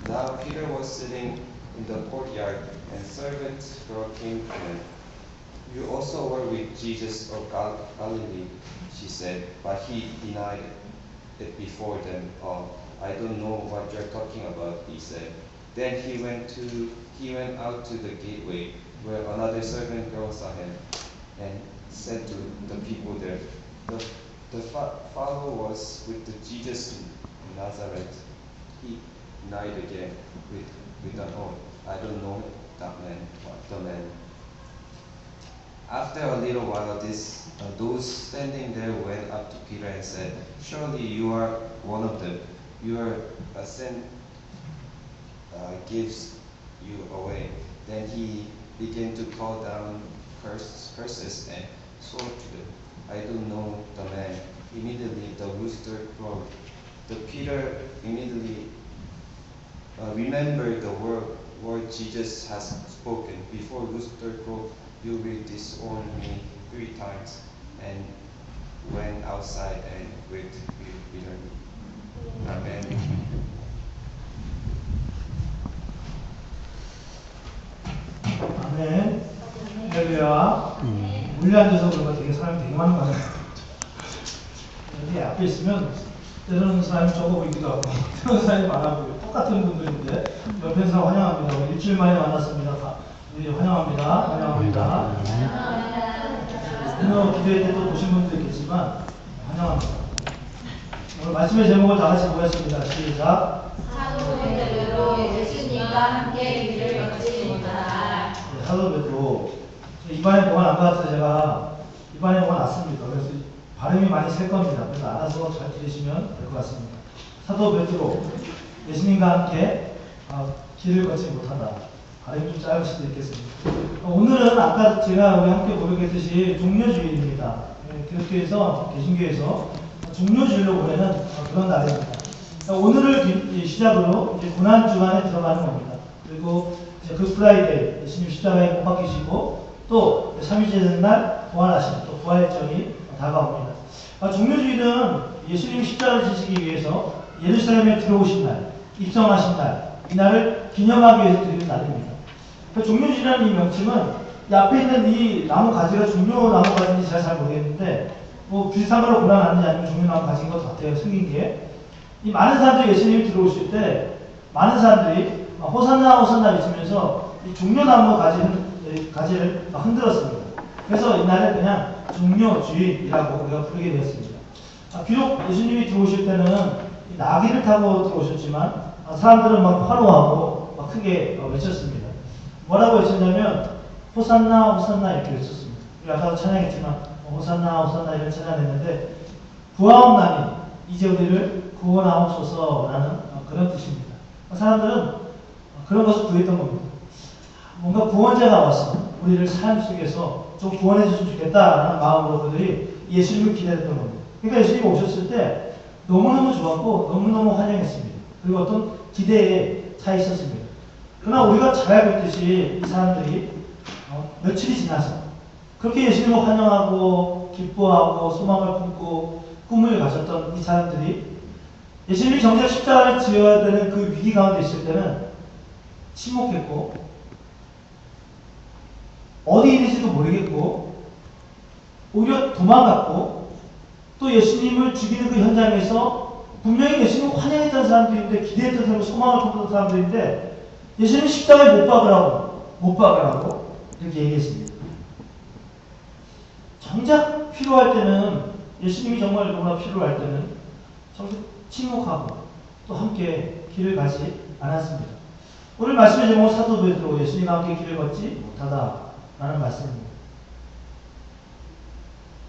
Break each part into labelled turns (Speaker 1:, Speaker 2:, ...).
Speaker 1: Now Peter was sitting in the courtyard, and servant girl came to him. You also were with Jesus of Galilee, she said, but he denied it before them all. I don't know what you're talking about, he said. Then he went out to the gateway, where another servant girl saw him, and said to the people there, the fellow was with the Jesus in Nazareth. He denied again with an oath. I don't know the man. After a little while, those standing there went up to Peter and said, surely you are one of them. Your sin gives you away. Then he began to call down curses and swore to them, I don't know the man. Immediately the rooster crowed. The Peter immediately remembered the word Jesus has spoken. Before rooster crowed, you will disown me 3 times, and went outside and wept bitterly. Amen.
Speaker 2: 아멘. 할렐루야. 물리 앉아서 그런 거 되게 사람이 되게 많은 거 같아요. 여기 앞에 있으면 때로는 사람이 적어 보이기도 하고 때로는 사람이 많아 보이고 똑같은 분들인데 옆에서 환영합니다. 우리 일주일 만에 만났습니다. 우리 환영합니다. 환영합니다. 오늘 기도회 때 또 오신 분도 있겠지만 환영합니다. 오늘 말씀의 제목을 다 같이 보겠습니다. 시작.
Speaker 3: 사도 베드로 예수님과 함께 길을 걷지 못하다.
Speaker 2: 사도 베드로 입안에 뭐가 난 것 같아서 제가 입안에 뭐가 났습니다. 그래서 발음이 많이 셀 겁니다. 그래서 알아서 잘 들으시면 될 것 같습니다. 사도 베드로 예수님과 함께 길을 걷지 못하다. 발음이 좀 짧을 수도 있겠습니다. 오늘은 아까 제가 우리 함께 고백했듯이 종료주일입니다. 기독교에서 개신교에서 종료주일로 보내는 그런 날입니다. 오늘을 시작으로 이제 고난주간에 들어가는 겁니다. 그리고 이제 그 프라이데이 예수님 십자가에 못 박히시고 또 3일째 되는 날 부활하신 또 부활절이 다가옵니다. 종료주일은 예수님 십자가를 지시기 위해서 예루살렘에 들어오신 날, 입성하신 날, 이 날을 기념하기 위해서 드리는 날입니다. 종료주일이라는 이 명칭은 이 앞에 있는 이 나무 가지가 종료나무 가지인지 제가 잘 모르겠는데 뭐 비슷한 걸로 골라놨는지 아니면 종료나무 가지인 것 같아요. 생긴 게. 이 많은 사람들이 예수님이 들어오실 때 많은 사람들이 호산나 호산나 외치면서 이 종려나무 가지를 흔들었습니다. 그래서 이날을 그냥 종려주일이라고 우리가 부르게 되었습니다. 비록 예수님이 들어오실 때는 이 나귀를 타고 들어오셨지만 사람들은 막 환호하고 막 크게 외쳤습니다. 뭐라고 외쳤냐면 호산나 호산나 이렇게 외쳤습니다. 우리 아까도 찬양했지만 호산나 호산나 이런 찬양했는데 구하옵나니 이제 우리를 구원하옵소서라는 그런 뜻입니다. 사람들은 그런 것을 구했던 겁니다. 뭔가 구원자가 와서 우리를 삶 속에서 좀 구원해 줬으면 좋겠다라는 마음으로 그들이 예수님을 기다렸던 겁니다. 그러니까 예수님이 오셨을 때 너무너무 좋았고 너무너무 환영했습니다. 그리고 어떤 기대에 차 있었습니다. 그러나 우리가 잘 알고 있듯이 이 사람들이 며칠이 지나서 그렇게 예수님을 환영하고 기뻐하고 소망을 품고 꿈을 가졌던 이 사람들이 예수님이 정작 십자가를 지어야 되는 그 위기 가운데 있을 때는 침묵했고 어디 있는지도 모르겠고 오히려 도망갔고 또 예수님을 죽이는 그 현장에서 분명히 예수님을 환영했던 사람들인데 기대했던 사람, 소망을 품던 사람들인데 예수님 십자가에 못 박으라고 이렇게 얘기했습니다. 정작 필요할 때는 예수님이 정말 너무나 필요할 때는 정작 침묵하고 또 함께 길을 가지 않았습니다. 오늘 말씀의 제목은 사도 베드로 예수님과 함께 길을 걷지 못하다라는 말씀입니다.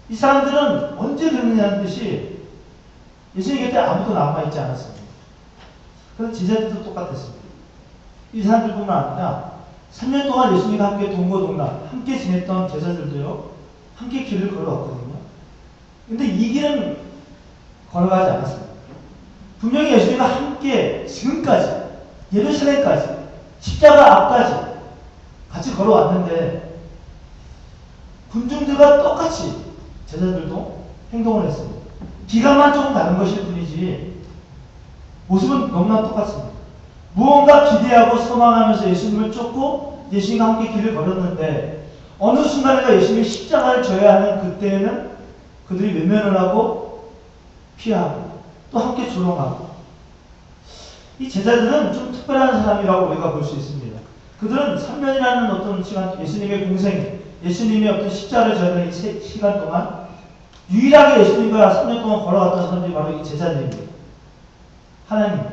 Speaker 2: 이 사람들은 언제 그러느냐는 듯이 예수님 곁에 아무도 남아있지 않았습니다. 그래서 제자들도 똑같았습니다. 이 사람들뿐만 아니라 3년 동안 예수님과 함께 동거동락 함께 지냈던 제자들도요 함께 길을 걸어왔거든요. 근데 이 길은 걸어가지 않았습니다. 분명히 예수님과 함께 지금까지 예루살렘까지 십자가 앞까지 같이 걸어왔는데 군중들과 똑같이 제자들도 행동을 했습니다. 기간만 조금 다른 것일 뿐이지 모습은 너무나 똑같습니다. 무언가 기대하고 소망하면서 예수님을 쫓고 예수님과 함께 길을 걸었는데 어느 순간인가 예수님이 십자가를 져야 하는 그때에는 그들이 외면을 하고 피하고 또 함께 조롱하고 이 제자들은 좀 특별한 사람이라고 우리가 볼 수 있습니다. 그들은 3년이라는 어떤 시간 예수님의 공생, 예수님의 어떤 십자가를 져야 이 시간 동안 유일하게 예수님과 3년 동안 걸어갔던 사람들이 바로 이 제자들입니다. 하나님,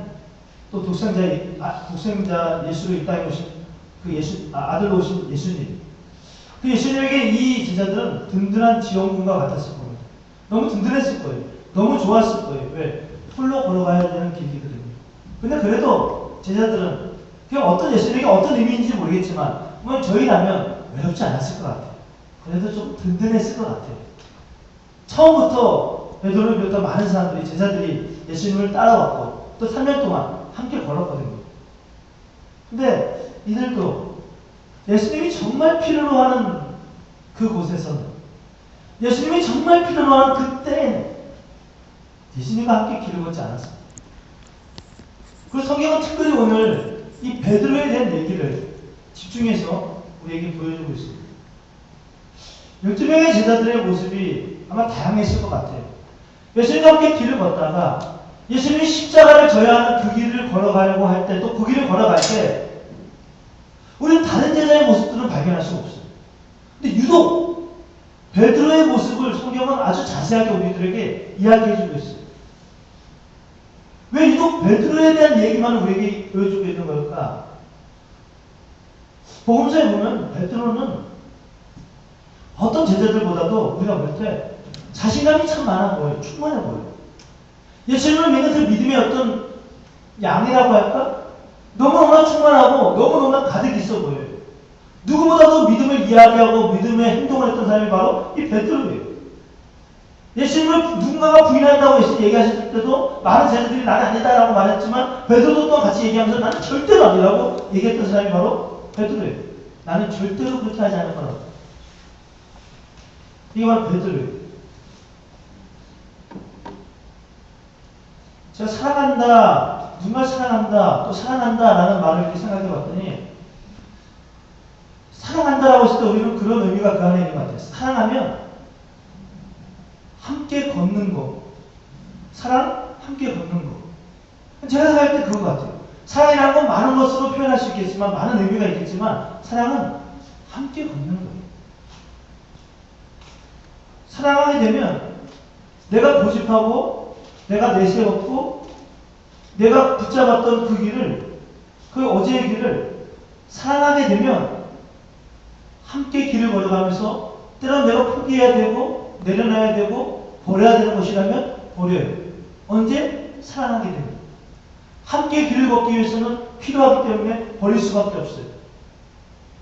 Speaker 2: 또 독생자 예수로 이 땅에 오신 그 아들로 오신 예수님. 그 예수님에게 이 제자들은 든든한 지원군과 같았을 겁니다. 너무 든든했을 거예요. 너무 좋았을 거예요. 왜? 홀로 걸어가야 되는 길이거든요. 근데 그래도 제자들은 그냥 어떤 예수님에게 어떤 의미인지 모르겠지만 뭐 저희라면 외롭지 않았을 것 같아요. 그래도 좀 든든했을 것 같아요. 처음부터 베드로를 비롯한 많은 사람들이 제자들이 예수님을 따라왔고 또 3년 동안 함께 걸었거든요. 근데 이들도 예수님이 정말 필요로 하는 그곳에서는 예수님이 정말 필요로 하는 그때에는 예수님과 함께 길을 걷지 않았습니다. 그래서 성경은 특별히 오늘 이 베드로에 대한 얘기를 집중해서 우리에게 보여주고 있습니다. 12명의 제자들의 모습이 아마 다양했을 것 같아요. 예수님과 함께 길을 걷다가 예수님이 십자가를 져야 하는 그 길을 걸어가려고 할 때 또 그 길을 걸어갈 때 우리는 다른 제자의 모습들은 발견할 수가 없어요. 근데 유독 베드로의 모습을 성경은 아주 자세하게 우리들에게 이야기해주고 있어요. 왜 유독 베드로에 대한 얘기만 우리에게 보여주고 있는 걸까? 복음서에 보면 베드로는 어떤 제자들보다도 우리가 볼 때 자신감이 참 많아 보여요. 충만해 보여요. 예수님을 믿는 그 믿음의 어떤 양이라고 할까? 너무너무나 충만하고 너무너무나 가득 있어 보여요. 누구보다도 믿음을 이야기하고 믿음의 행동을 했던 사람이 바로 이 베드로예요. 예수님을 누군가가 부인한다고 예수님 얘기하실 때도 많은 제자들이 나는 아니다라고 말했지만 베드로도 또 같이 얘기하면서 나는 절대로 아니라고 얘기했던 사람이 바로 베드로예요. 나는 절대로 그렇게 하지 않을 거라고. 이게 바로 베드로예요. 제가 사랑한다, 누군가 사랑한다, 또 사랑한다라는 말을 이렇게 생각해 봤더니 사랑한다라고 했을 때 우리는 그런 의미가 그 안에 있는 것 같아요. 사랑하면 함께 걷는 거. 사랑? 함께 걷는 거. 제가 생각할 때 그거 같아요. 사랑이라는 건 많은 것으로 표현할 수 있겠지만 많은 의미가 있겠지만 사랑은 함께 걷는 거예요. 사랑하게 되면 내가 고집하고 내가 내세웠고 내가 붙잡았던 그 길을 그 어제의 길을 사랑하게 되면 함께 길을 걸어가면서 때로는 내가 포기해야 되고 내려놔야 되고 버려야 되는 것이라면 버려요. 언제? 사랑하게 됩니다. 함께 길을 걷기 위해서는 필요하기 때문에 버릴 수밖에 없어요.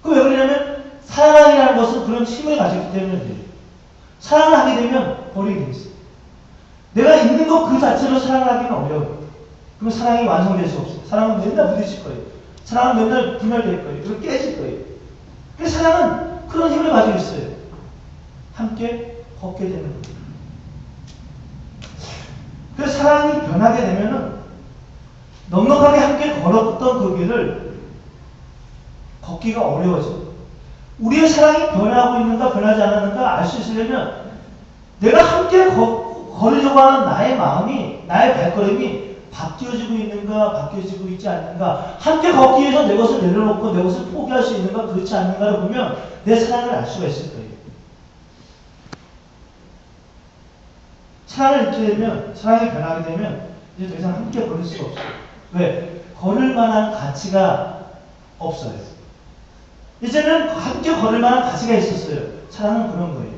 Speaker 2: 그 왜 그러냐면 사랑이라는 것은 그런 힘을 가졌기 때문에 돼요. 사랑을 하게 되면 버리게 돼 있어요. 내가 있는 것 그 자체로 사랑을 하기는 어려워요. 그럼 사랑이 완성될 수 없어요. 사랑은 맨날 부딪힐 거예요. 사랑은 맨날 분열될 거예요. 그리고 깨질 거예요. 그래서 사랑은 그런 힘을 가지고 있어요. 함께 걷게 되는 거예요. 그래서 사랑이 변하게 되면은 넉넉하게 함께 걸었던 그 길을 걷기가 어려워져요. 우리의 사랑이 변하고 있는가 변하지 않았는가 알 수 있으려면 내가 함께 걸으려고 하는 나의 마음이 나의 발걸음이 바뀌어지고 있는가 바뀌어지고 있지 않는가 함께 걷기 위해서 내 것을 내려놓고 내 것을 포기할 수 있는가 그렇지 않는가를 보면 내 사랑을 알 수가 있을 거예요. 사랑을 잃게 되면 사랑이 변하게 되면 이제 더 이상 함께 걸을 수가 없어요. 왜? 걸을 만한 가치가 없어요. 이제는 함께 걸을 만한 가치가 있었어요. 사랑은 그런 거예요.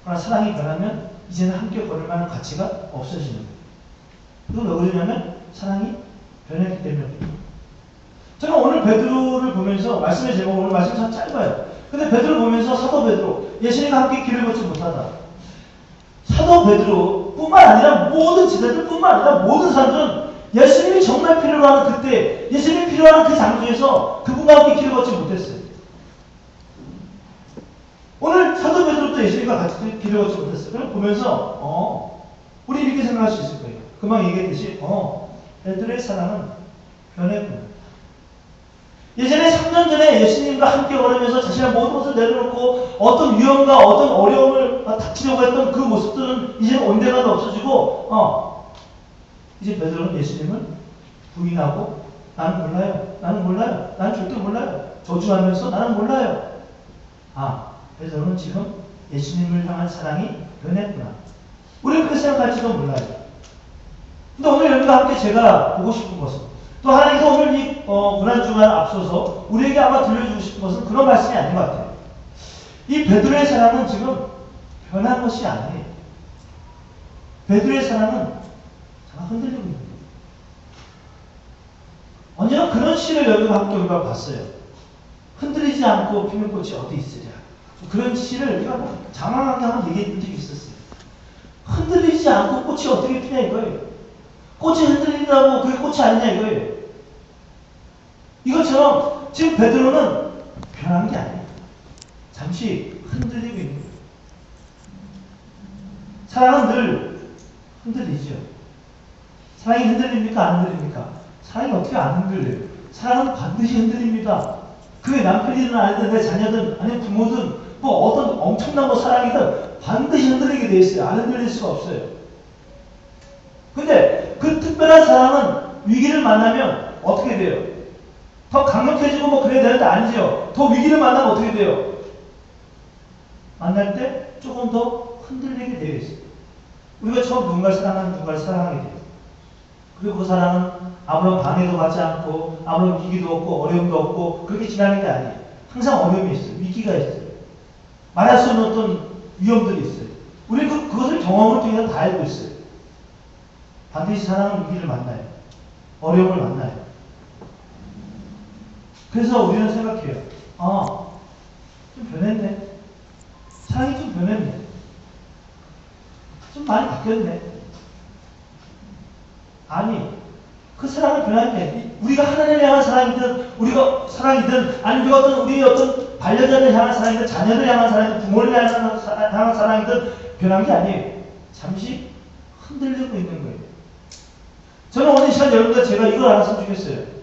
Speaker 2: 그러나 사랑이 변하면 이제는 함께 걸을 만한 가치가 없어지는 거예요. 그건 왜 그러냐면 사랑이 변했기 때문입니다. 저는 오늘 베드로를 보면서 말씀의 제목 오늘 말씀이 참 짧아요. 근데 베드로를 보면서 사도 베드로 예수님과 함께 길을 걷지 못하다. 사도 베드로뿐만 아니라 모든 제자들뿐만 아니라 모든 사람들은 예수님이 정말 필요로 하는 그때 예수님이 필요한 그 장소에서 그분과 함께 길을 걷지 못했어요. 오늘 사도 베드로도 예수님과 같이 길을 걷지 못했어요. 그걸 보면서 우리 이렇게 생각할 수 있을 거예요. 금방 얘기했듯이 베드로의 사랑은 변했구나. 예전에 3년 전에 예수님과 함께 걸으면서 자신의 모든 것을 내려놓고 어떤 위험과 어떤 어려움을 닥치려고 했던 그 모습들은 이제 온데간도 없어지고, 이제 베드로는 예수님을 부인하고, 나는 몰라요. 나는 몰라요. 나는 절대 몰라요. 저주하면서 나는 몰라요. 베드로는 지금 예수님을 향한 사랑이 변했구나. 우리는 그렇게 생각할지도 몰라요. 근데 오늘 여러분과 함께 제가 보고 싶은 것은, 또 하나님께서 오늘 이 고난주간 앞서서 우리에게 아마 들려주고 싶은 것은 그런 말씀이 아닌 것 같아요. 이 베드로의 사랑은 지금 변한 것이 아니에요. 베드로의 사랑은 정말 흔들리고 있는 거예요. 언제나 그런 시를 여러분과 함께 우리가 봤어요. 흔들리지 않고 피는 꽃이 어디 있으랴. 그런 시를 우리가 장황하게 한번 얘기했던 적이 있었어요. 흔들리지 않고 꽃이 어떻게 피냐 이거예요. 꽃이 흔들린다고 그게 꽃이 아니냐 이거예요. 이것처럼 지금 베드로는 변한 게 아니에요. 잠시 흔들리고 있는 거예요. 사랑은 늘 흔들리죠. 사랑이 흔들립니까? 안 흔들립니까? 사랑이 어떻게 안 흔들려요? 사랑은 반드시 흔들립니다. 그게 남편이든 아니든 내 자녀든 아니면 부모든 뭐 어떤 엄청난 거 사랑이든 반드시 흔들리게 돼 있어요. 안 흔들릴 수가 없어요. 근데 그 특별한 사랑은 위기를 만나면 어떻게 돼요? 더 강력해지고 뭐 그래야 되는데 아니죠. 더 위기를 만나면 어떻게 돼요? 만날 때 조금 더 흔들리게 되어 있어요. 우리가 처음 누군가를 사랑하는 누군가를 사랑하게 돼요. 그리고 그 사랑은 아무런 방해도 받지 않고 아무런 위기도 없고 어려움도 없고 그렇게 지나는 게 아니에요. 항상 어려움이 있어요. 위기가 있어요. 말할 수 없는 어떤 위험들이 있어요. 우리는 그것을 경험을 통해서 다 알고 있어요. 반드시 사랑은 위기를 만나요. 어려움을 만나요. 그래서 우리는 생각해요. 좀 변했네. 사랑이 좀 변했네. 좀 많이 바뀌었네. 아니, 그 사랑을 변할때 우리가 하나님을 향한 사랑이든 우리가 사랑이든 아니면 우리 어떤 반려자를 향한 사랑이든 자녀를 향한 사랑이든 부모를 향한 사랑이든 변한 게 아니에요. 잠시 흔들리고 있는 거예요. 저는 오늘 이 시간 여러분들 제가 이걸 알았으면 좋겠어요.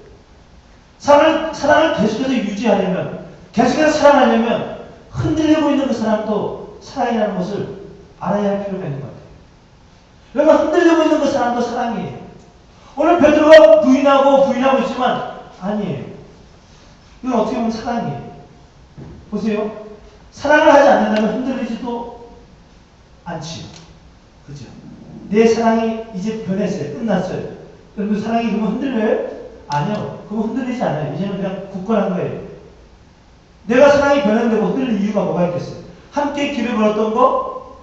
Speaker 2: 사랑을 계속해서 유지하려면 계속해서 사랑하려면 흔들리고 있는 그 사람도 사랑이라는 것을 알아야 할 필요가 있는 것 같아요. 여러분 흔들리고 있는 그 사람도 사랑이에요. 오늘 베드로가 부인하고 있지만 아니에요. 이건 어떻게 보면 사랑이에요. 보세요. 사랑을 하지 않는다면 흔들리지도 않지요. 그죠? 내 사랑이 이제 변했어요. 끝났어요. 여러분 사랑이 그러면 흔들려요? 아니요. 그러면 흔들리지 않아요. 이제는 그냥 굳건한 거예요. 내가 사랑이 변했는데 뭐 흔들릴 이유가 뭐가 있겠어요? 함께 길을 걸었던 거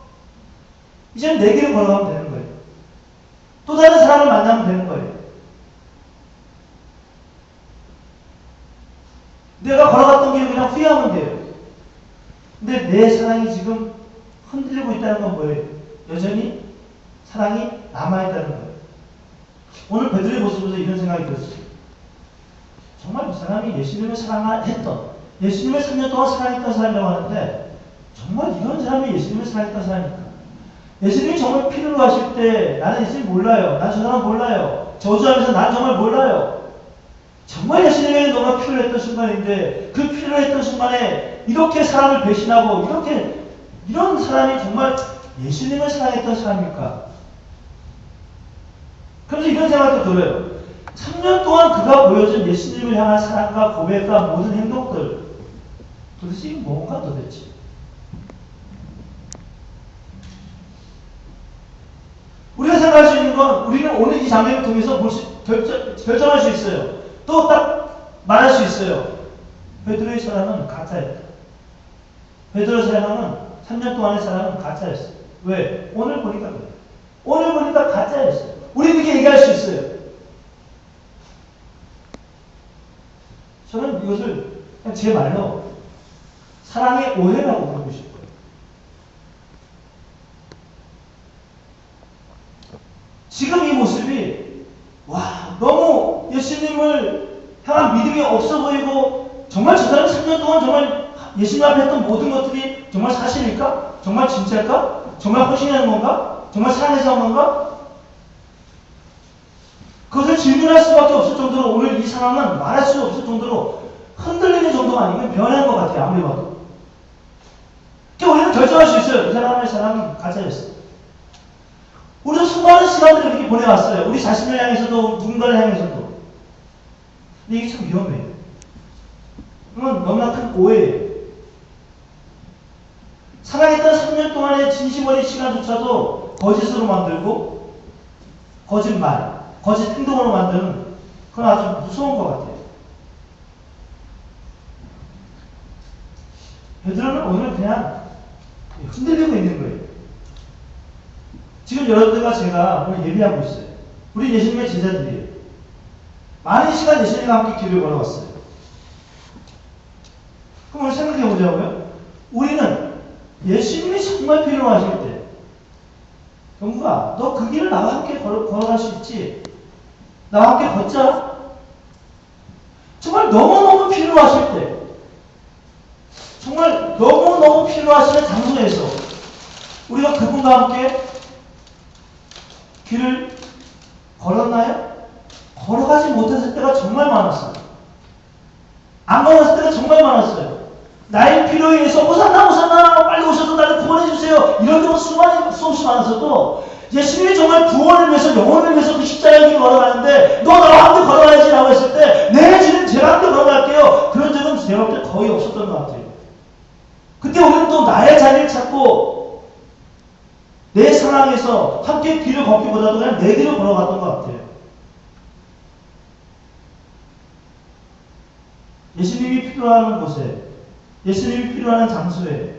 Speaker 2: 이제는 내 길을 걸어가면 되는 거예요. 또 다른 사람을 만나면 되는 거예요. 내가 걸어갔던 길을 그냥 후회하면 돼요. 근데 내 사랑이 지금 흔들리고 있다는 건 뭐예요? 여전히 사랑이 남아있다는 거예요. 오늘 베드로의 모습에서 이런 생각이 들었어요. 정말 이 사람이 예수님을 사랑했던, 예수님을 3년 동안 사랑했던 사람이라고 하는데 정말 이런 사람이 예수님을 사랑했던 사람입니까? 예수님이 정말 필요로 하실 때 나는 예수님 몰라요. 난 저 사람 몰라요. 저주하면서 난 정말 몰라요. 정말 예수님에게 너무나 필요했던 순간인데 그 필요했던 순간에 이렇게 사람을 배신하고 이런 사람이 정말 예수님을 사랑했던 사람입니까? 그래서 이런 생각도 들어요. 3년 동안 그가 보여준 예수님을 향한 사랑과 고백과 모든 행동들 도대체 뭔가 도대체? 우리가 생각할 수 있는 건 우리는 오늘 이 장면을 통해서 결정할 수 있어요. 또 딱 말할 수 있어요. 베드로의 사랑은 가짜였다. 베드로의 사랑은 3년 동안의 사랑은 가짜였어요. 왜? 오늘 보니까 그래요. 오늘 보니까 가짜였어요. 우리는 이렇게 얘기할 수 있어요. 저는 이것을 그냥 제 말로 사랑의 오해라고 부르고 싶어요. 지금 이 모습이 너무 예수님을 향한 믿음이 없어 보이고 정말 저 사람이 3년 동안 정말 예수님 앞에 했던 모든 것들이 정말 사실일까? 정말 진짜일까? 정말 헌신하는 건가? 정말 사랑해서 한 건가? 그것을 질문할 수밖에 없을 정도로 오늘 이 상황은 말할 수 없을 정도로 흔들리는 정도가 아니고 변한 것 같아요. 아무리 봐도. 그러니까 우리는 결정할 수 있어요. 이 사람은 가짜였어. 우리도 수많은 시간들을 이렇게 보내왔어요. 우리 자신을 향해서도 누군가를 향해서도. 근데 이게 참 위험해요. 이건 너무나 큰 오해예요. 사랑했던 3년 동안의 진심 어린 시간조차도 거짓으로 만들고 거짓말, 거짓 행동으로 만드는 그건 아주 무서운 것 같아요. 베드로는 오늘 그냥 흔들리고 있는 거예요. 지금 여러분들과 제가 오늘 예비하고 있어요. 우리 예수님의 제자들이에요. 많은 시간 예수님과 함께 길을 걸어왔어요. 그럼 오늘 생각해 보자고요. 우리는 예수님이 정말 필요하실 때, 영구가, 너 그 길을 나와 함께 걸어갈 수 있지? 나와 함께 걷자? 정말 너무너무 필요하실 때, 정말 너무너무 필요하시는 장소에서 우리가 그분과 함께 길을 걸었나요? 걸어가지 못했을 때가 정말 많았어요. 안 걸었을 때가 정말 많았어요. 나의 필요에 의해서 호산나 빨리 오셔서 나를 구원해주세요. 이런 경우 수없이 많았어도 예수님이 정말 구원을 위해서 영혼을 위해서 그 십자가의 길을 걸어가는데 너 나와 함께 걸어가야지 라고 했을 때 네 주님 제가 함께 걸어갈게요. 그런 적은 제가 볼 때 거의 없었던 것 같아요. 그때 우리는 또 나의 자리를 찾고 내 상황에서 함께 길을 걷기보다도 그냥 내 길을 걸어갔던 것 같아요. 예수님이 필요한 곳에, 예수님이 필요한 장소에,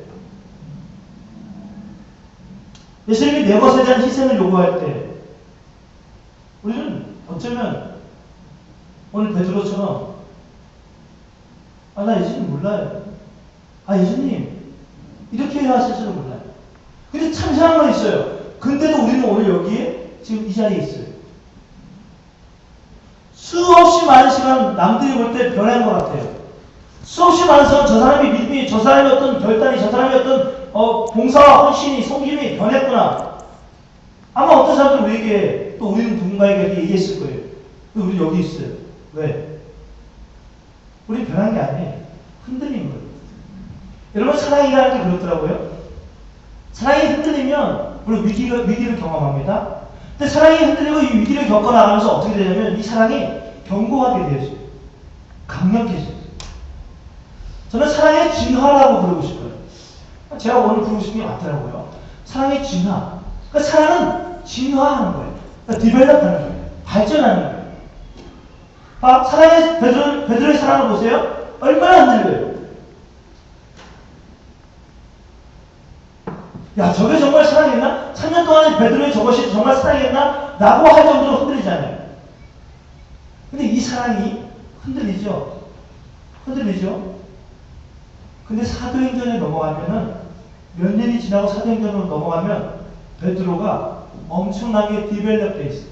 Speaker 2: 예수님이 내 것에 대한 희생을 요구할 때 우리는 어쩌면 오늘 베드로처럼 나 예수님 몰라요. 예수님 이렇게 해야 하실 줄은 몰라요. 근데 참 이상한 건 있어요. 근데도 우리는 오늘 여기에 지금 이 자리에 있어요. 수없이 많은 시간 남들이 볼 때 변한 것 같아요. 수없이 많은 시간 저 사람이 믿음이, 저 사람이 어떤 결단이, 저 사람이 어떤 봉사와 헌신이, 섬김이 변했구나. 아마 어떤 사람들은 우리에게, 또 우리는 누군가에게 이렇게 얘기했을 거예요. 우리 여기 있어요. 왜? 우리 변한 게 아니에요. 흔들린 거예요. 여러분 사랑이라는 게 그렇더라고요. 사랑이 흔들리면 물론 위기를 경험합니다. 근데 사랑이 흔들리고 이 위기를 겪어나가면서 어떻게 되냐면 이 사랑이 견고하게 되어져요. 강력해져요. 저는 사랑의 진화라고 부르고 싶어요. 제가 오늘 부르고 싶은 게 맞더라고요. 사랑의 진화. 그러니까 사랑은 진화하는 거예요. 그러니까 디벨롭하는 거예요. 발전하는 거예요. 사랑의 베드로의 사랑을 보세요. 얼마나 흔들려요. 야, 저게 정말 사랑했나? 3년 동안에 베드로의 저것이 정말 사랑했나? 라고 할 정도로 흔들리잖아요. 근데 이 사랑이 흔들리죠? 흔들리죠? 근데 사도행전에 넘어가면은, 몇 년이 지나고 사도행전으로 넘어가면, 베드로가 엄청나게 디벨롭돼 있어요.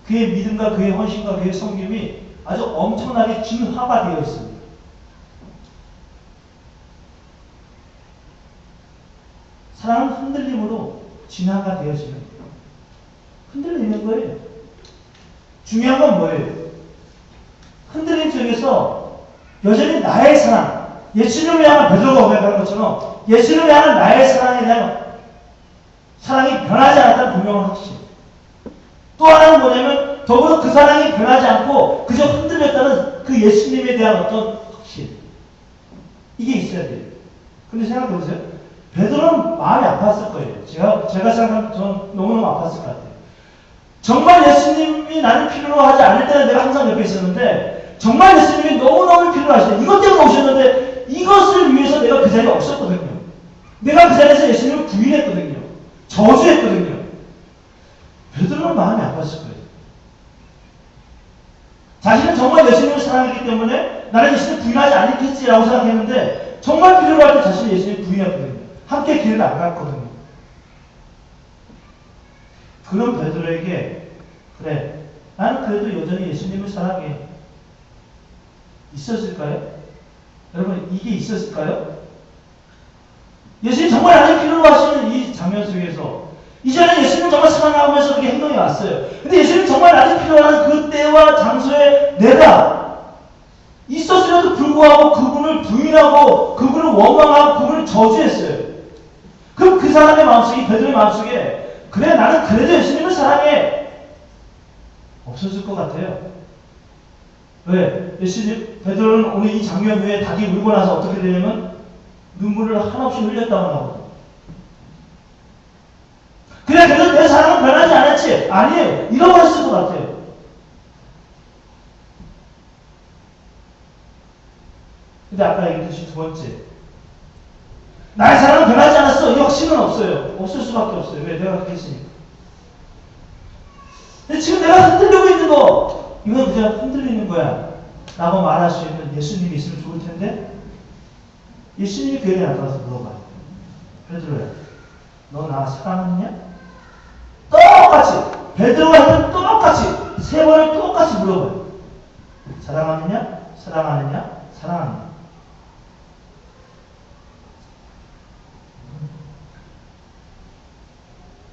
Speaker 2: 그의 믿음과 그의 헌신과 그의 섬김이 아주 엄청나게 진화가 되어 있습니다. 사랑은 흔들림으로 진화가 되어지는 거예요. 흔들리는 거예요. 중요한 건 뭐예요? 흔들림 속에서 여전히 나의 사랑, 예수님을 향한 베드로가 고백하는 것처럼 예수님을 향한 나의 사랑에 대한 사랑이 변하지 않았다는 분명한 확신. 또 하나는 뭐냐면 더불어 그 사랑이 변하지 않고 그저 흔들렸다는 그 예수님에 대한 어떤 확신. 이게 있어야 돼요. 근데 생각해보세요. 베드로는 마음이 아팠을 거예요. 제가 생각하면 전 너무너무 아팠을 것 같아요. 정말 예수님이 나를 필요로 하지 않을 때는 내가 항상 옆에 있었는데 정말 예수님이 너무너무 필요하시네. 이것 때문에 오셨는데 이것을 위해서 내가 그 자리에 없었거든요. 내가 그 자리에서 예수님을 부인했거든요. 저주했거든요. 베드로는 마음이 아팠을 거예요. 자신은 정말 예수님을 사랑했기 때문에 나는 예수님을 부인하지 않겠지라고 생각했는데 정말 필요로 할 때 자신이 예수님을 부인했거든요. 함께 길을 안 갔거든요. 그런 베드로에게 그래, 나는 그래도 여전히 예수님을 사랑해. 있었을까요? 여러분, 이게 있었을까요? 예수님 정말 나를 필요로 하시는 이 장면 속에서 이전에 예수님 정말 사랑하면서 그렇게 행동이 왔어요. 근데 예수님 정말 나를 필요로 필요한 그 때와 장소에 내가 있었음에도 불구하고 그분을 부인하고 그분을 원망하고 그분을 저주했어요. 그럼 그 사람의 마음속에, 베드로의 마음속에, 그래 나는 그래도 예수님을 사랑해, 없어질 것 같아요. 왜? 베드로는 오늘 이 장면 후에 닭이 울고 나서 어떻게 되냐면 눈물을 한없이 흘렸다고 나오거든요. 그래, 그래도 내 사랑은 변하지 않았지? 아니에요. 잃어버렸을 것 같아요. 근데 아까 얘기했듯이 두 번째, 나의 사랑은 변하지 않았어. 이 확신은 없어요. 없을 수밖에 없어요. 왜? 내가 그렇게 했으니까. 근데 지금 내가 흔들리고 있는 거, 이건 그냥 흔들리는 거야 라고 말할 수 있는 예수님이 있으면 좋을 텐데, 예수님이 그 애에 나타나서 물어봐요. 베드로야, 너 나 사랑하느냐? 똑같이, 베드로가 했던 똑같이, 세 번을 똑같이 물어봐요. 사랑하느냐? 사랑하느냐? 사랑하느냐?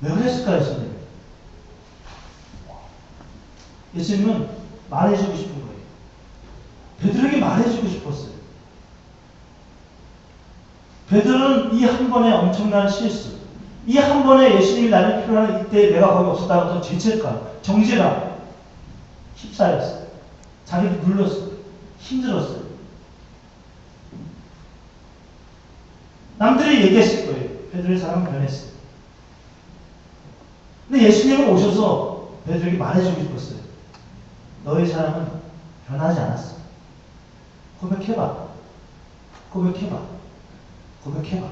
Speaker 2: 왜 그랬을까요, 예수님? 예수님은 말해주고 싶은 거예요. 베드로에게 말해주고 싶었어요. 베드로는 이 한 번의 엄청난 실수, 이 한 번에 예수님이 나를 필요한 이때 내가 거기 없었다는 어떤 죄책감, 정죄감, 휩싸였어요. 자기를 눌렀어요. 힘들었어요. 남들이 얘기했을 거예요. 베드로의 사랑은 변했어요. 근데 예수님은 오셔서 베드로에게 말해주고 싶었어요. 너의 사랑은 변하지 않았어. 고백해봐. 고백해봐. 고백해봐.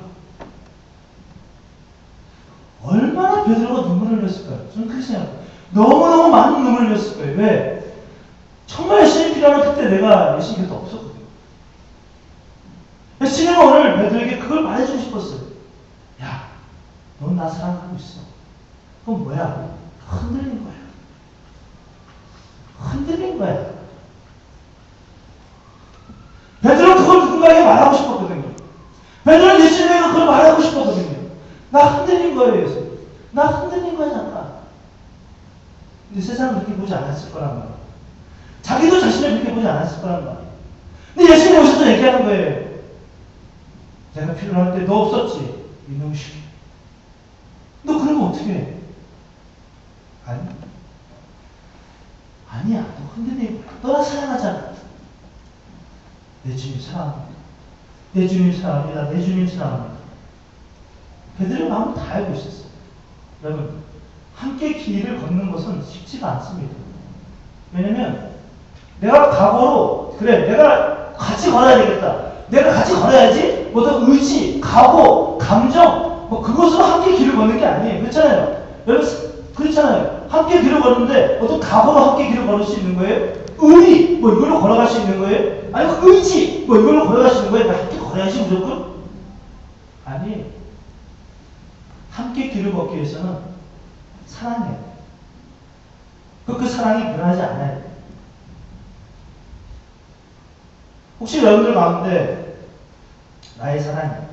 Speaker 2: 얼마나 베드로가 눈물을 흘렸을까요? 저는 그렇게 생각해요. 너무너무 많은 눈물을 흘렸을 거예요. 왜? 정말 예수님 필요하면 그때 내가 예수님 곁에 없었거든요. 예수님은 오늘 베드로에게 그걸 말해주고 싶었어요. 야, 넌 나 사랑하고 있어. 그건 뭐야? 흔들린 거야. 흔들린 거야. 베드로는 그걸 누군가에게 말하고 싶었거든요. 베드로는 예수님에게 그걸 말하고 싶었거든요. 나 흔들린 거예요, 예수님. 나 흔들린 거야, 잠깐. 근데 세상은 그렇게 보지 않았을 거란 말이에요. 자기도 자신을 그렇게 보지 않았을 거란 말이에요. 근데 예수님 오셔서 얘기하는 거예요. 내가 필요할 때 너 없었지? 이놈식. 너 그러면 어떻게 해? 아니. 아니야. 너 흔들리고 너나 사랑하잖아. 내 주님 사랑합니다. 내 주님 사랑합니다. 내 주님 사랑합니다. 베드로의 마음은 다 알고 있었어요. 여러분, 함께 길을 걷는 것은 쉽지가 않습니다. 왜냐면 내가 각오로, 그래 내가 같이 걸어야 되겠다. 내가 같이 걸어야지. 어떤 의지, 각오, 감정, 뭐 그것으로 함께 길을 걷는 게 아니에요. 그렇잖아요. 여러분, 그렇잖아요. 함께 길을 걷는데 어떤 각오로 함께 길을 걸을 수 있는 거예요? 의리, 뭐 이걸로 걸어갈 수 있는 거예요? 아니면 의지, 뭐 이걸로 걸어갈 수 있는 거예요? 함께 걸어야지 무조건? 아니, 함께 길을 걷기 위해서는 사랑해요. 그 사랑이 변하지 않아요. 혹시 여러분들 가운데 나의 사랑이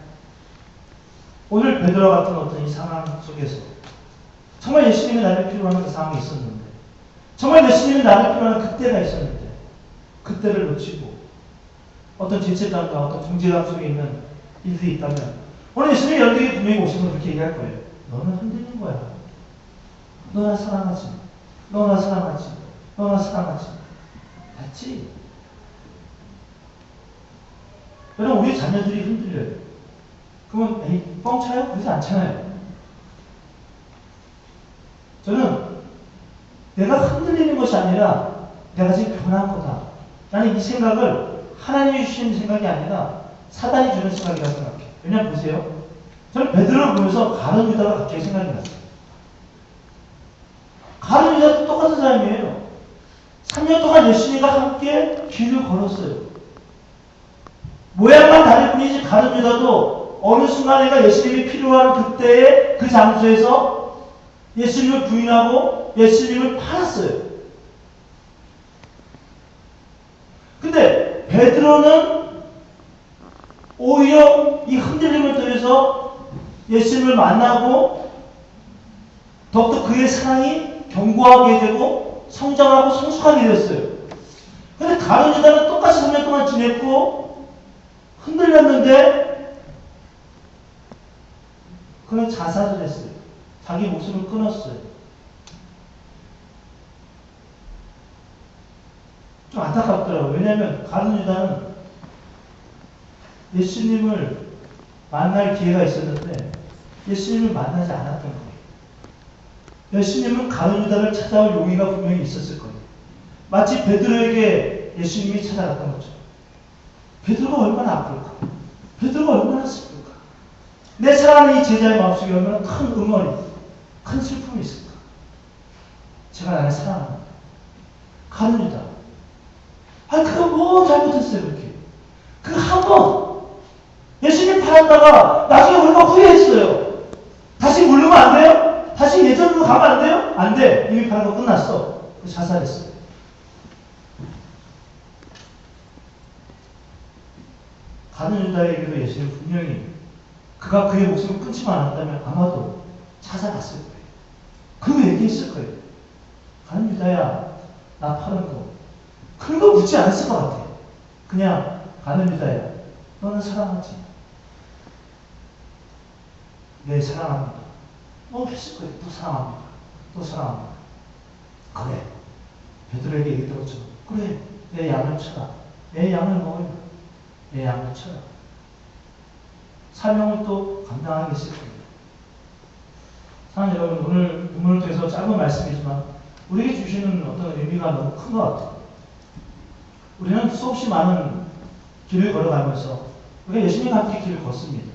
Speaker 2: 오늘 베드로와 같은 어떤 이 상황 속에서 정말 예수님이 나를 필요한 그 상황이 있었는데, 정말 예수님이 나를 필요한 그때가 있었는데 그때를 놓치고 어떤 죄책감과 어떤 정죄감 속에 있는 일들이 있다면 오늘 예수님이 여러분에게 분명히 오셔서 그렇게 얘기할 거예요. 너는 흔들린 거야. 너 나 사랑하지. 너 나 사랑하지. 너 나 사랑하지. 맞지? 여러분, 우리 자녀들이 흔들려요. 그러면 에이, 뻥차요? 그러지 않잖아요. 저는 내가 흔들리는 것이 아니라 내가 지금 변한 거다. 나는 이 생각을 하나님이 주시는 생각이 아니라 사단이 주는 생각이라고 생각해요. 왜냐면 보세요. 저는 베드로를 보면서 가룟 유다가 갑자기 생각이 났어요. 가룟 유다도 똑같은 사람이에요. 3년 동안 예수님과 함께 길을 걸었어요. 모양만 다를 뿐이지 가룟 유다도 어느 순간에가 예수님이 필요한 그때의 그 장소에서 예수님을 부인하고 예수님을 팔았어요. 근데 베드로는 오히려 이 흔들림을 통해서 예수님을 만나고 더욱더 그의 사랑이 견고하게 되고 성장하고 성숙하게 됐어요. 근데 가룟 유다는 똑같이 3년 동안 지냈고 흔들렸는데 그는 자살을 했어요. 자기 목숨을 끊었어요. 좀 안타깝더라고요. 왜냐하면 가룟 유다는 예수님을 만날 기회가 있었는데 예수님을 만나지 않았던 거예요. 예수님은 가룟 유다를 찾아올 용의가 분명히 있었을 거예요. 마치 베드로에게 예수님이 찾아갔던 거죠. 베드로가 얼마나 아플까? 베드로가 얼마나 슬플까? 내 사랑하는 이 제자의 마음속에 얼마나 큰 응어리, 큰 슬픔이 있을까? 제가 나를 사랑합니다. 가룟 유다. 아니 그가 뭐 잘못했어요 그렇게? 그 한 번 예수님 팔았다가 나중에 우리가 후회했어요. 다시 물르면 안 돼요? 다시 예전으로 가면 안 돼요? 안 돼. 이미 파는 거 끝났어. 자살했어요. 가룟 유다에게도 예수님 분명히 그가 그의 목숨을 끊지만 않았다면 아마도 찾아갔을 거예요. 그리고 얘기했을 거예요. 가룟 유다야, 나 파는 거. 그런 거 묻지 않았을 것 같아요. 그냥 가룟 유다야, 너는 사랑하지? 네, 사랑합니다. 했을 거예요. 또 사랑합니다. 또 사랑합니다. 그래. 베드로에게 얘기했던 것처럼 그래. 내 양을 쳐라. 내 양을 먹어요. 내 양을 쳐라. 사명을 또 감당하게 했을 거예요. 사랑하는 여러분, 오늘 본문을 통해서 짧은 말씀이지만 우리에게 주시는 어떤 의미가 너무 큰 것 같아요. 우리는 수없이 많은 길을 걸어가면서 우리가 예수님과 함께 길을 걷습니다.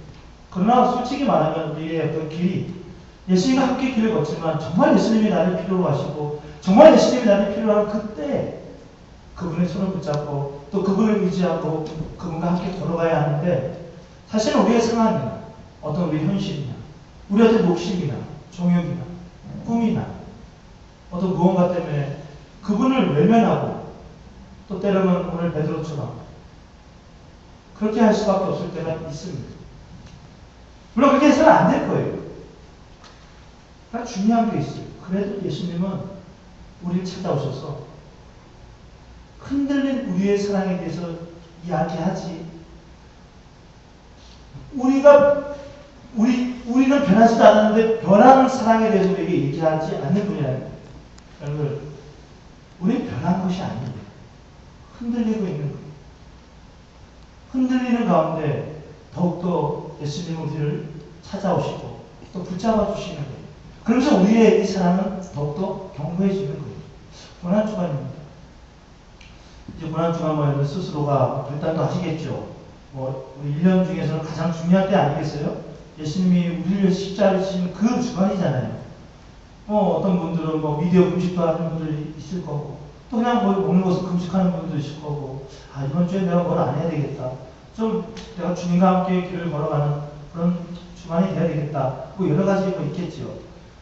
Speaker 2: 그러나 솔직히 말하면 우리의 어떤 길이 예수님과 함께 길을 걷지만 정말 예수님이 나를 필요로 하시고 정말 예수님이 나를 필요로 하는 그때 그분의 손을 붙잡고 또 그분을 의지하고 그분과 함께 걸어가야 하는데 사실은 우리의 상황이나 어떤 우리의 현실이나 우리 어떤 욕심이나 종욕이나 꿈이나 어떤 무언가 때문에 그분을 외면하고 또 때로는 오늘 베드로처럼 그렇게 할 수밖에 없을 때가 있습니다. 물론 그렇게 해서는 안 될 거예요. 그러나 중요한 게 있어요. 그래도 예수님은 우리를 찾아오셔서 흔들린 우리의 사랑에 대해서 이야기하지. 우리는 변하지도 않았는데 변하는 사랑에 대해서 우리에게 얘기하지 않는 분이라는 거예요. 여러분, 우리는 변한 것이 아닙니다. 흔들리고 있는 거예요. 흔들리는 가운데 더욱더 예수님은 우리를 찾아오시고 또 붙잡아 주시는 거예요. 그러면서 우리의 이 사랑은 더욱더 견고해지는 거예요. 고난주간입니다. 이제 고난주간 여러분 스스로가 결단도 하시겠죠. 우리 1년 중에서는 가장 중요한 때 아니겠어요? 예수님이 우리를 위해서 십자가를 지신 그 주간이잖아요. 어떤 분들은 미디어 금식도 하는 분들이 있을 거고 또 그냥 먹는 것을 금식하는 분들도 있을 거고 이번 주에 내가 뭘 안 해야 되겠다. 좀 내가 주님과 함께 길을 걸어가는 그런 주간이 돼야 되겠다. 여러 가지 있겠지요.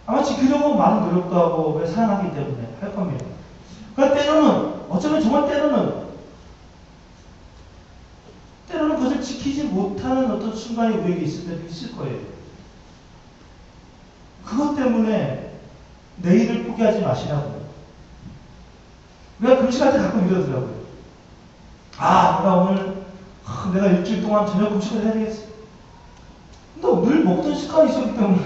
Speaker 2: 아마 지키려고 많은 노력도 하고 사랑하기 때문에 할 겁니다. 그러니까 때로는 어쩌면 정말 때로는 그것을 지키지 못하는 어떤 순간이 우리에게 있을 때도 있을 거예요. 그것 때문에 내일을 포기하지 마시라고요. 우리가 금식할 때 가끔 이러더라고요. 내가 오늘 내가 일주일 동안 저녁 금식을 해야 되겠어. 근데 늘 먹던 습관이 있었기 때문에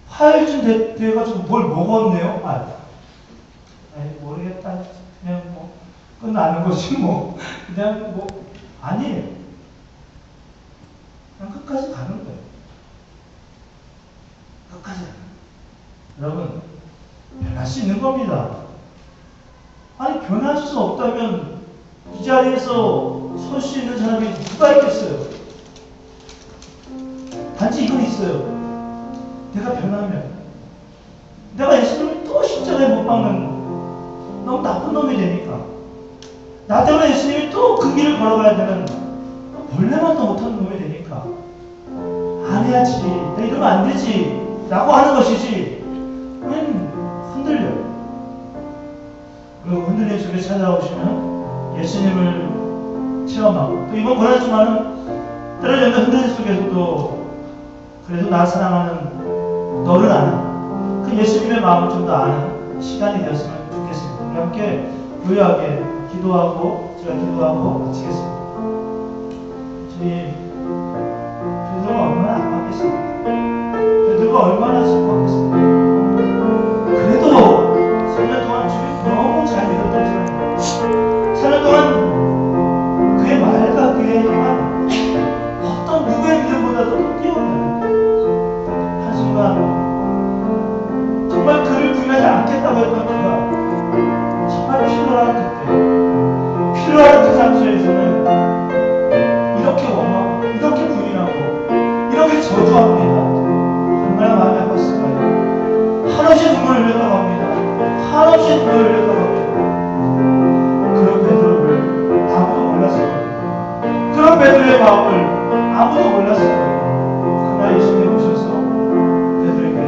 Speaker 2: 화요일쯤 돼가지고 뭘 먹었네요. 모르겠다. 그냥 끝나는 거지 그냥 아니에요. 그냥 끝까지 가는 거예요. 끝까지 가는 거예요. 여러분, 변할 수 있는 겁니다. 변할 수 없다면 이 자리에서 설 수 있는 사람이 누가 있겠어요? 단지 이건 있어요. 내가 변하면 내가 예수님을 또 십자가에 못 박는 너무 나쁜 놈이 되니까 나 때문에 예수님이 또 그 길을 걸어가야 되는 벌레만도 못하는 놈이 되니까 안 해야지, 내가 이러면 안 되지 라고 하는 것이지 우리는 흔들려요. 그리고 흔들림 속에 찾아오시면 예수님을 체험하고 또 이번 고난주간은 때로는 흔들림 속에서도 그래도 나 사랑하는 너를 아는 그 예수님의 마음을 좀 더 아는 시간이 되었으면 좋겠습니다. 우리 함께 부유하게 기도하고 제가 기도하고 마치겠습니다. 주님, 베드로가 얼마나 아팠겠습니까? 베드로가 얼마나 슬펐겠습니까? 그래도 4년 동안 주님 너무 잘 믿었던 사람입니다. 4년 동안 그의 말과 그의 행함 어떤 누구의 믿음보다도 뛰어납니다. 한순간 정말 그를 부인하지 않겠다고 했던 그가 정말 필요한 그때 필요한 그 장소에서는 이렇게 원하고 이렇게 부인하고 이렇게 저주합니다. 얼마나 마음이 아팠을까요? 한없이 눈물을 흘렸다고 합니다. 한없이 눈물을 흘렸다고 합니다. 그런 베드로를 아무도 몰랐을 겁니다. 그런 베드로의 마음을 아무도 몰랐을 거예요. 그러나 예수님 오셔서 베드로에게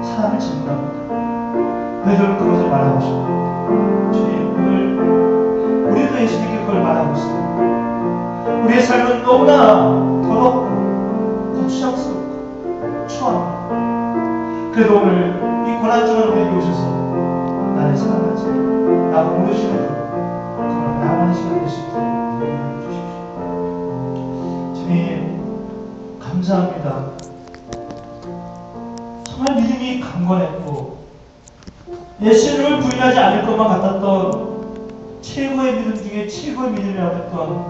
Speaker 2: 사랑을 질문합니다. 베드로는 그것을 말하고 싶어요. 주님, 오늘 우리도 예수님께 그걸 말하고 있습니다. 우리의 삶은 너무나 더럽고 고추장스럽고 추합니다. 그래도 오늘 이 고난중에 우리에게 오셔서 나를 사랑하지, 나를 모르시는 그걸 나만의 시간 될 수 있도록 인도해 주십시오. 주님, 감사합니다. 정말 믿음이 강건했고 예수님을 부인하지 않을 것만 같았던 최고의 믿음 중에 최고의 믿음이라고 했던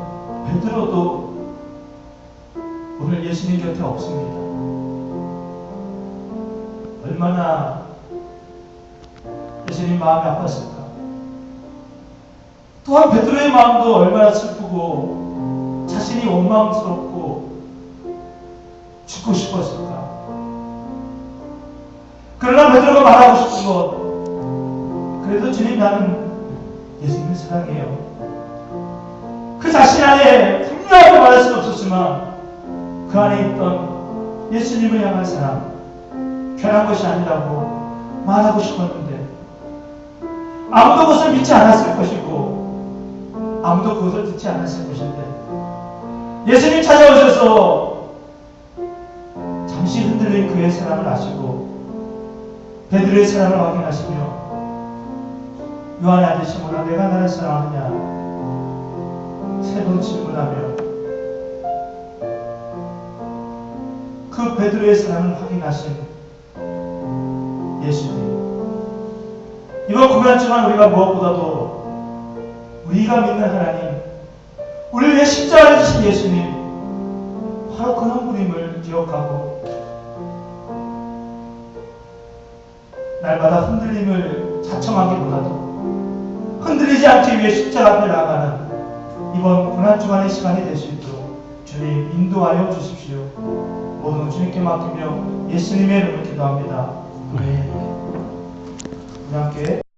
Speaker 2: 베드로도 오늘 예수님 곁에 없습니다. 얼마나 예수님 마음이 아팠을까. 또한 베드로의 마음도 얼마나 슬프고 자신이 원망스럽고 죽고 싶었을까. 그러나 베드로가 말하고 싶은 것, 그래도 주님, 나는 예수님을 사랑해요. 그 자신 안에 분명하게 말할 수는 없었지만 그 안에 있던 예수님을 향한 사랑, 변한 것이 아니라고 말하고 싶었는데 아무도 그것을 믿지 않았을 것이고 아무도 그것을 듣지 않았을 것인데 예수님 찾아오셔서 잠시 흔들린 그의 사랑을 아시고 베드로의 사랑을 확인하시며 요한의 아들 시몬아, 내가 나를 사랑하느냐 세 번 질문하며 그 베드로의 사랑을 확인하신 예수님, 이번 고난주간 우리가 무엇보다도 우리가 믿는 하나님, 우리를 위해 십자가를 지신 예수님, 바로 그런 분임을 기억하고 날마다 흔들림을 자청하기보다도 흔들리지 않기 위해 십자가 앞에 나아가는 이번 고난주간의 시간이 될 수 있도록 주님 인도하여 주십시오. 모든 주님께 맡기며 예수님의 이름으로 기도합니다. 아멘. 우리 함께